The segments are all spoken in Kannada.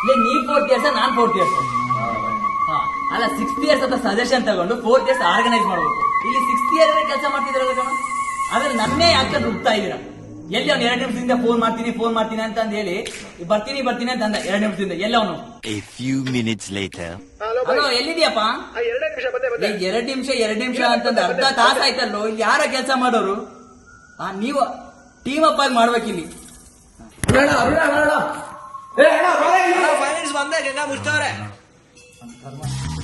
ಇಲ್ಲ ನೀವ್ 4th ಇಯರ್ಸ್ ನಾನ್ 4th ಇಯರ್ಸ್. ಅಲ್ಲ 6th ಇಯರ್ಸ್ ಅಂತ ಸಜೆಷನ್ ತಗೊಂಡು 4th ಇಯರ್ಸ್ ಆರ್ಗನೈಸ್ ಮಾಡ್ಬೇಕು. ಇಲ್ಲಿ 6th ಇಯರ್ ಕೆಲಸ ಮಾಡ್ತಿದ್ರಲ್ಲ ಜನ, ಆದ್ರೆ ನನ್ನೇ ಯಾಕೆ ರುಬ್ತಾ ಇದೀರ? ಎಲ್ಲಿ ಅವ್ನು 2 ನಿಮಿಷದಿಂದ ಫೋನ್ ಮಾಡ್ತೀನಿ ಅಂತ ಹೇಳಿ ಬರ್ತೀನಿ ಅಂತ ಅಂದ. 2 ನಿಮಿಷದಿಂದ ಎಲ್ಲ ಅವನು. A few minutes later. Hello ಎಲ್ಲಿದ್ಯಪ್ಪ? 2 ನಿಮಿಷ ಅಂತಂದ್ರೆ ಅರ್ಧ ತಾಸ ಆಯ್ತಲ್ಲೋ. ಇಲ್ಲಿ ಯಾರ ಕೆಲಸ ಮಾಡೋರು? ನೀವು ಟೀಮ್ ಅಪ್ ಆಗಿ ಮಾಡ್ಬೇಕಿಲ್ಲಿ.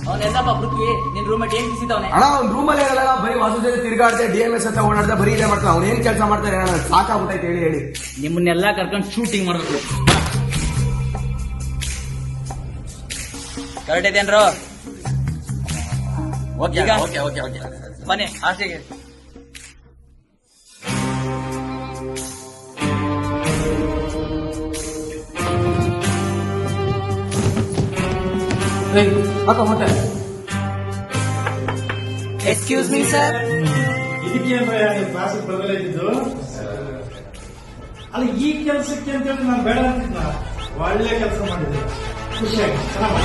ಅವನೆಲ್ಲಪ್ಪ ಪೃಥ್ವಿ ನಿನ್ ರೂಮೇಟ್ ಏನ್ ಕಿಸಿದವನೆ? ಅಣ್ಣ ಅವ್ನ ರೂಮಲ್ಲಿ ಇರಲ್ಲ, ಬರೀ ಹೊಸ ಜೊತೆ ತಿರ್ಗಾಡ್ದೆ, DMS ಅಂತ ಓಡಾಡ್ದೆ, ಬರೀ ಇದೇ ಮಾಡ್ತಾನೆ. ಅವ್ನು ಏನ್ ಕೆಲಸ ಮಾಡ್ತಾರೆ ಅಣ್ಣ, ಸಾಕಾಗ್ಬಿಟ್ಟೈತೆ ಹೇಳಿ. ನಿಮ್ಮನ್ನೆಲ್ಲಾ ಕರ್ಕೊಂಡು ಶೂಟಿಂಗ್ ಮಾಡ್ಬೇಕು. ಕರೆಕ್ಟ್ ಐತೇನ್ರು? ಓಕೆ ಬನ್ನಿ ಹಾಸ್ಟೆಲ್ಗೆ. ಮತ್ತೆ ಎಕ್ಸ್ಕ್ಯೂಸ್ ಮೀ ಸರ್. ಇದಕ್ಕೆ ಕ್ಲಾಸಿಗೆ ಬರಲಿದ್ದು ಅಲ್ಲ, ಈ ಕೆಲಸಕ್ಕೆ ಅಂತೇಳಿ ನಾನು ಬೇಡ ಅಂತಿದ್ದ. ಒಳ್ಳೆ ಕೆಲಸ ಮಾಡಿದ್ದೆ, ಖುಷಿಯಾಗಿ ಚೆನ್ನಾಗಿ